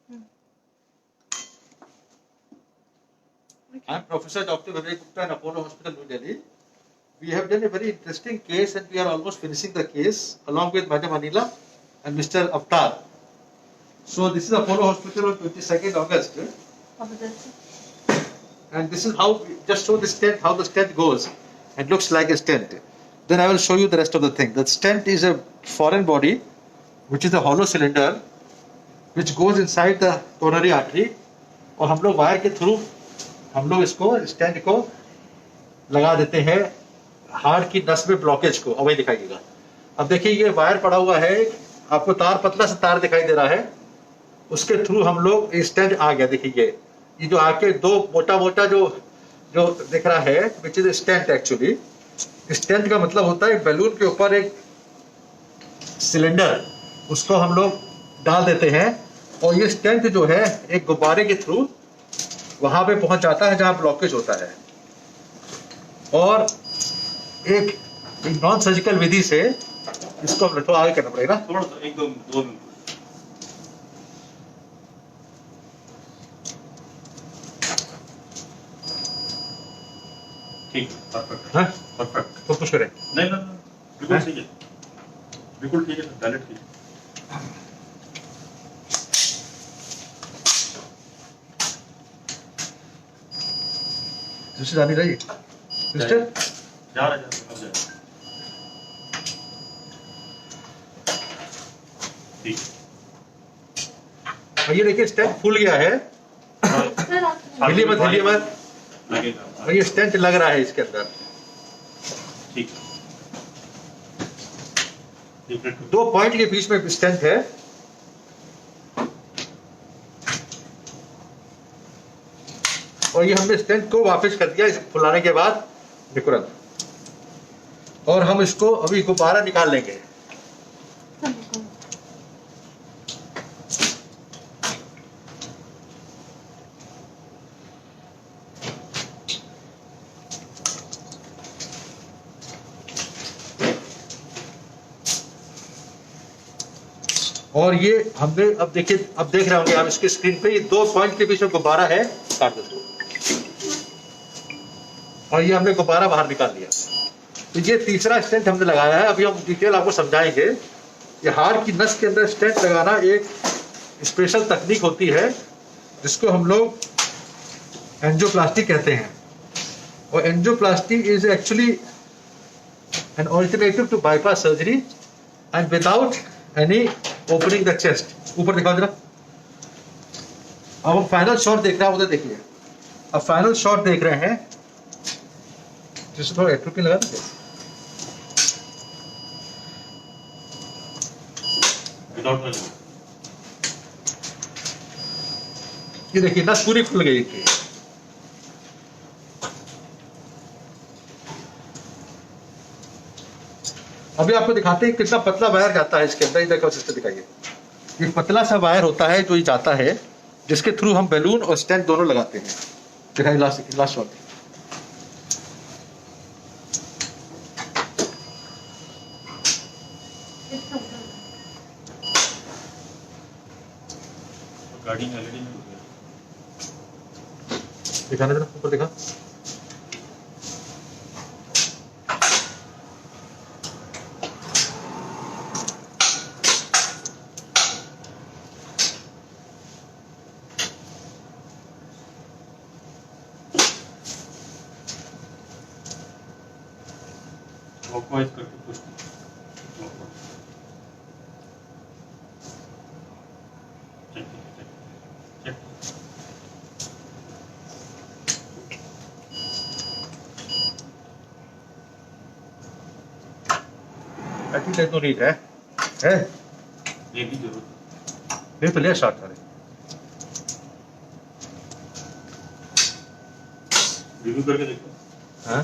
I'm Professor Dr. Vivek Gupta in Apollo Hospital, New Delhi. We have done a very interesting case and we are almost finishing the case along with Madam Anila and Mr. Avtar. So this is Apollo Hospital on 22nd August. And this is how, we just show the stent, how the stent goes. It looks like a stent. Then I will show you the rest of the thing. The stent is a foreign body, which is a hollow cylinder, which goes inside the coronary artery. और हम लोग wire के through हम लोग इसको stent को लगा देते हैं हार्ट की नस में ब्लॉकेज को। अब वही दिखाइएगा। अब देखिए ये वायर पड़ा हुआ है, आपको तार, पतला सा तार दिखाई दे रहा है, उसके थ्रू हम लोग स्टेंट आ गया। देखिए ये जो आके दो मोटा मोटा जो दिख रहा है, which is stent. Actually stent का मतलब होता है बैलून के ऊपर एक सिलेंडर, उसको हम लोग डाल देते हैं और ये स्टेंट जो है एक गुब्बारे के थ्रू वहां पे पहुंच जाता है जहां ब्लॉकेज होता है, और एक नॉन सर्जिकल विधि से इसको हम थोड़ा आगे करना पड़ेगा। थोड़ा सा एक दो मिनट। ठीक है, परफेक्ट है, परफेक्ट। तो कुछ करें नहीं नहीं, बिल्कुल ठीक है, बिल्कुल ठीक है, डायरेक्ट ठीक है। सिस्टर जानी रही सिस्टर जा रहा ठीक। और ये देखिए स्टेंट फूल गया है, हिलिए मत लगेगा, और ये स्टेंट लग रहा है इसके अंदर। ठीक है, दो पॉइंट के बीच में स्टेंट है। और ये हमने स्टेंट को वापस कर दिया इसे फुलाने के बाद तुरंत, और हम इसको अभी गुब्बारा निकाल लेंगे। और ये हमने अब देखिए, अब देख रहे होंगे आप इसके स्क्रीन पे, ये दो पॉइंट के बीच में गुब्बारा है, काट दो। और ये हमने गुब्बारा बाहर निकाल लिया। तो ये तीसरा स्टेंट हमने लगाया है। अभी हम डिटेल आपको समझाएंगे। ये हार्ट की नस के अंदर स्टेंट लगाना एक स्पेशल तकनीक होती है जिसको हम लोग एंजियोप्लास्टी कहते हैं। और angioplasty is actually an alternative to bypass surgery and without any opening the chest. ऊपर दिखाओ जरा। अब हम फाइनल शॉट देख रहे हैं, उधर देखिए। अब फाइनल शॉट देख रहे हैं, जिससे थोड़ा एट्रोपिन लगा दीजिए। ये देखिए नस पूरी खुल गई थी। अभी आपको दिखाते हैं कितना पतला वायर जाता है इसके अंदर। देखो सिस्टर दिखाइए, ये पतला सा वायर होता है जो ये जाता है, जिसके थ्रू हम बैलून और स्टेंट दोनों लगाते हैं। दिखाइए लास्ट शॉट। गाड़ी में ऑलरेडी हो गया। दिखाना जरा, ऊपर दिखा। क्लॉकवाइज करके पुश करो। Check check. ऐसी तो रीड है ये भी जरूरत नहीं तो लिया शॉट वाले। रिव्यू करके देखो। हाँ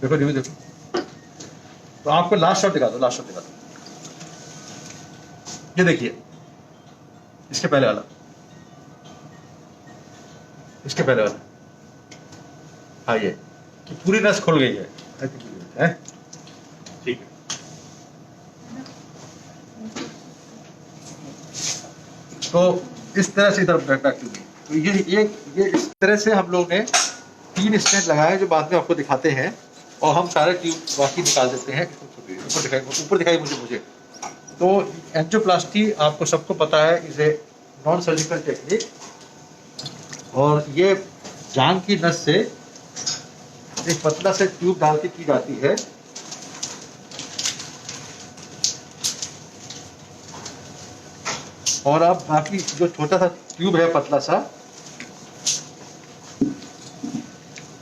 देखो रिव्यू देखो। तो आपको लास्ट शॉट दिखा दो, लास्ट शॉट दिखा दो। ये देखिए, इसके पहले वाला, इसके पहले वाला। हाँ ये कि पूरी नस खुल गई है। तो इस तरह से इधर बैक टू मी। तो ये इस तरह से हम लोग ने 3 स्टेंट लगाए जो बाद में आपको दिखाते हैं, और हम सारे ट्यूब बाकी निकाल देते हैं। ऊपर दिखाई मुझे। तो एंजियोप्लास्टी आपको सबको पता है, is a non surgical technique, और ये जांघ की नस से एक पतला से ट्यूब डाल के की जाती है। और अब बाकी जो छोटा सा ट्यूब है पतला सा,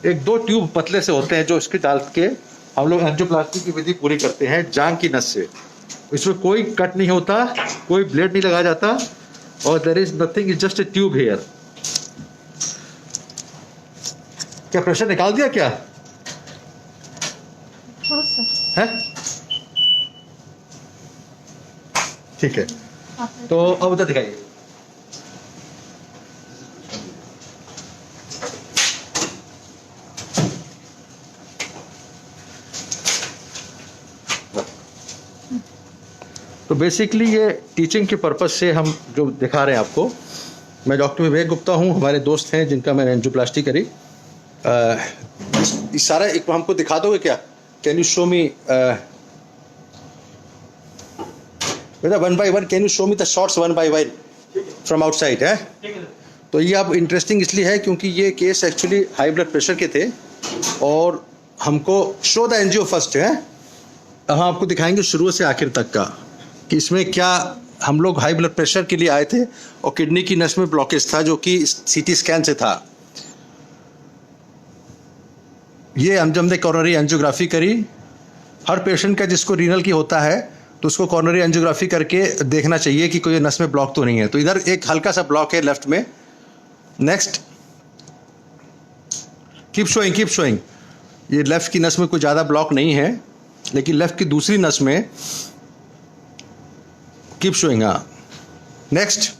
1-2 ट्यूब पतले से होते हैं जो इसके डाल के हम लोग एंजियोप्लास्टी की विधि पूरी करते हैं जांघ की नस से। इसमें कोई कट नहीं होता, कोई ब्लेड नहीं लगाया जाता, और there is nothing, is just a tube here. क्या प्रेशर निकाल दिया क्या है? ठीक है, तो अब उधर दिखाइए। तो बेसिकली ये टीचिंग के पर्पज से हम जो दिखा रहे हैं आपको, मैं डॉक्टर विवेक गुप्ता हूँ, हमारे दोस्त हैं जिनका मैंने एंजियोप्लास्टी करी। इस सारा एक हमको दिखा दोगे क्या? कैन यू शो मी बेटा 1 by 1, can you show me the shots 1 by 1 from outside है? तो ये अब इंटरेस्टिंग इसलिए है क्योंकि ये case actually high blood pressure के थे, और हमको शो द एंजियो फर्स्ट है। हम आपको दिखाएंगे शुरू से आखिर तक का कि इसमें क्या, हम लोग हाई ब्लड प्रेशर के लिए आए थे और किडनी की नस में ब्लॉकेज था जो कि सीटी स्कैन से था। ये हमने कॉर्नरी एंजियोग्राफी करी। हर पेशेंट का जिसको रीनल की होता है तो उसको कॉर्नरी एंजियोग्राफी करके देखना चाहिए कि कोई नस में ब्लॉक तो नहीं है। तो इधर एक हल्का सा ब्लॉक है लेफ्ट में। Next, keep showing. ये लेफ्ट की नस में कोई ज़्यादा ब्लॉक नहीं है, लेकिन लेफ्ट की दूसरी नस में कीप शोइंग। हाँ, नेक्स्ट,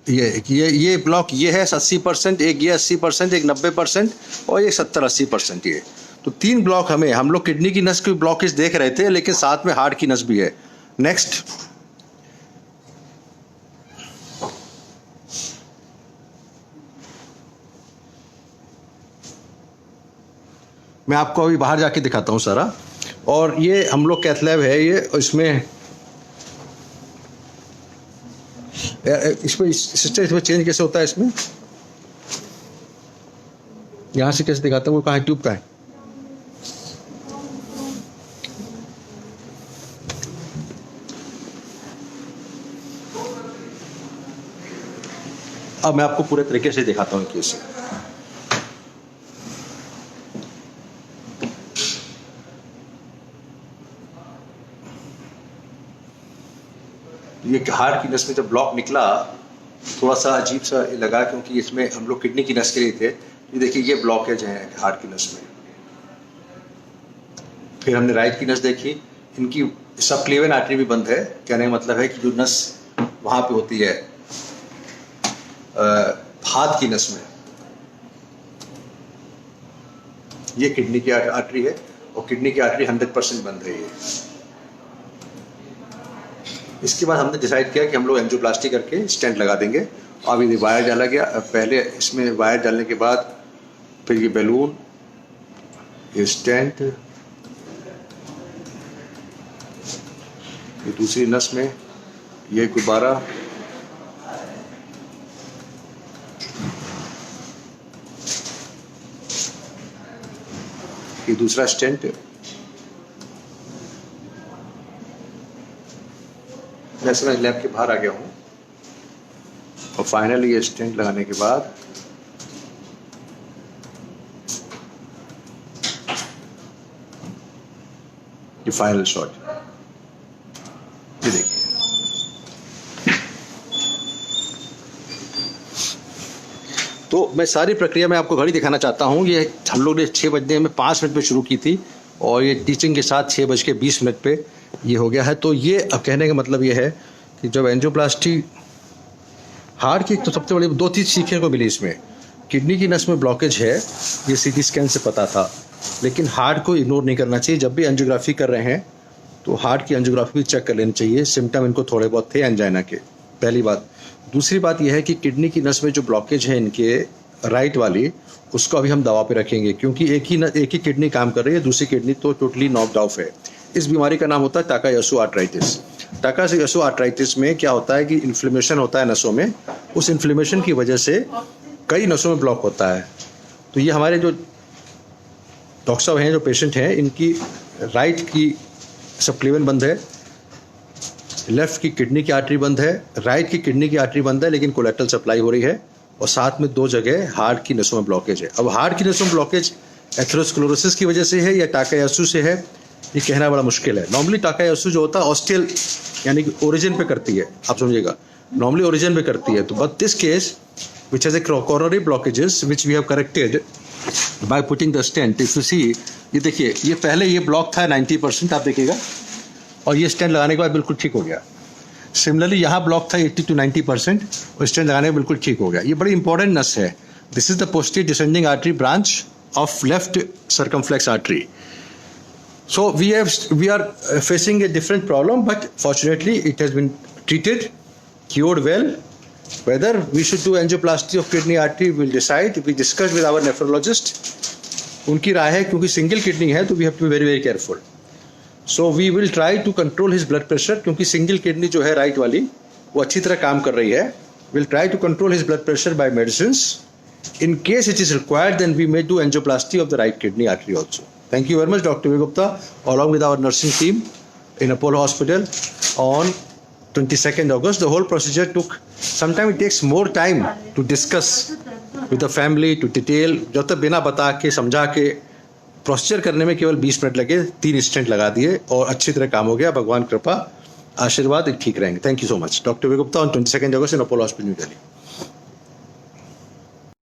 ये ब्लॉक ये है 80%, एक ये 80%, एक 90%, और ये 70-80% ये। तो 3 ब्लॉक हम लोग किडनी की नस की ब्लॉकेज देख रहे थे, लेकिन साथ में हार्ट की नस भी है। नेक्स्ट, मैं आपको अभी बाहर जाके दिखाता हूँ सारा। और ये हम लोग कैथ लैब है, ये इसमें सिस्टम चेंज कैसे होता है इसमें, यहाँ से कैसे दिखाता हूँ, वो कहाँ है, ट्यूब का है। अब मैं आपको पूरे तरीके से दिखाता हूँ केस। ये हार्ट की नस में जब ब्लॉक निकला, थोड़ा सा अजीब सा लगा क्योंकि इसमें हम लोग किडनी की नस के लिए थे। ये देखिए, ये ब्लॉकेज है हार्ट की नस में। फिर हमने राइट की नस देखी, इनकी सब क्लेवन आर्टरी भी बंद है। कहने का मतलब है कि जो नस वहाँ पे होती है हाथ की नस में, ये किडनी की आर्टरी है, और किडनी की आर्टरी 100% बंद है ये। इसके बाद हमने डिसाइड किया कि हम लोग एंजियोप्लास्टी करके स्टेंट लगा देंगे। अब ये वायर डाला गया, पहले इसमें वायर डालने के बाद फिर ये बैलून, ये स्टेंट, ये दूसरी नस में ये गुब्बारा, ये दूसरा स्टेंट। जैसे मैं लैब के बाहर आ गया हूँ, और फाइनली ये स्टेंट लगाने के बाद ये फाइनल शॉट, ये देखिए। तो मैं सारी प्रक्रिया में आपको घड़ी दिखाना चाहता हूँ। ये हम लोग ने 6 बजने में 5 मिनट पे शुरू की थी, और ये टीचिंग के साथ 6:20 पे ये हो गया है। तो ये अब कहने का मतलब ये है कि जब एंजियोप्लास्टी हार्ट की, तो सबसे बड़ी 2 चीज़ सीखने को मिली इसमें। किडनी की नस में ब्लॉकेज है, ये सीटी स्कैन से पता था, लेकिन हार्ट को इग्नोर नहीं करना चाहिए। जब भी एंजियोग्राफी कर रहे हैं तो हार्ट की एंजियोग्राफी भी चेक कर लेनी चाहिए। सिम्टम इनको थोड़े बहुत थे एंजाइना के, पहली बात। दूसरी बात यह है कि किडनी की नस में जो ब्लॉकेज है इनके राइट वाली, उसको अभी हम दवा पे रखेंगे, क्योंकि एक ही किडनी काम कर रही है, दूसरी किडनी तो टोटली नॉक्ड ऑफ है। इस बीमारी का नाम होता है टाकायासु आर्थराइटिस। टाकायासु आर्थराइटिस में क्या होता है कि इन्फ्लेमेशन होता है नसों में, उस इन्फ्लेमेशन की वजह से कई नसों में ब्लॉक होता है। तो ये हमारे जो डॉक्टर साहब हैं, जो पेशेंट हैं, इनकी राइट की सबक्लेवियन बंद है, लेफ्ट की किडनी की आर्टरी बंद है, राइट की किडनी की आर्टरी बंद है, लेकिन कोलेक्टल सप्लाई हो रही है, और साथ में 2 जगह हार्ट की नसों में ब्लॉकेज है। अब हार्ट की नसों में ब्लॉकेज एथेरोस्क्लेरोसिस की वजह से है या टाकायासु से है, ये कहना बड़ा मुश्किल है। नॉर्मली टाकायासु जो होता है ऑस्टियल यानी कि ओरिजिन पे करती है, आप समझिएगा, नॉर्मली ओरिजिन पे करती है। तो but this case which has a coronary blockages which we have corrected by putting the stent. If you see, ये देखिए, ये पहले ये ब्लॉक था 90%, आप देखिएगा, और ये स्टेंट लगाने के बाद बिल्कुल ठीक हो गया। सिमिलरली यहाँ ब्लॉक था 80 to 90%, और स्टेंट लगाने में बिल्कुल ठीक हो गया। ये बड़ी इंपॉर्टेंट नस है। This is the posterior descending artery branch of left circumflex artery. So we are facing a different problem, but fortunately it has been treated, cured well. Whether we should do angioplasty of kidney artery, we'll decide. We discuss with our nephrologist. उनकी राय है, क्योंकि single kidney है तो we have to be very very careful. So we will try to control his blood pressure, क्योंकि single kidney जो है right वाली वो अच्छी तरह काम कर रही है. We'll try to control his blood pressure by medicines. In case it is required, then we may do angioplasty of the right kidney artery also. Thank you very much, Dr. Gupta, along with our nursing team in Apollo Hospital on 22nd August. The whole procedure took, sometimes it takes more time to discuss with the family, to detail. जब तक बिना बता के समझा के procedure करने में केवल 20 मिनट लगे, 3 स्टेंट लगा दिए और अच्छी तरह काम हो गया। भगवान कृपा, आशीर्वाद, ठीक रहेंगे। Thank you so much, doctor Gupta, on 22nd August in Apollo Hospital, New Delhi.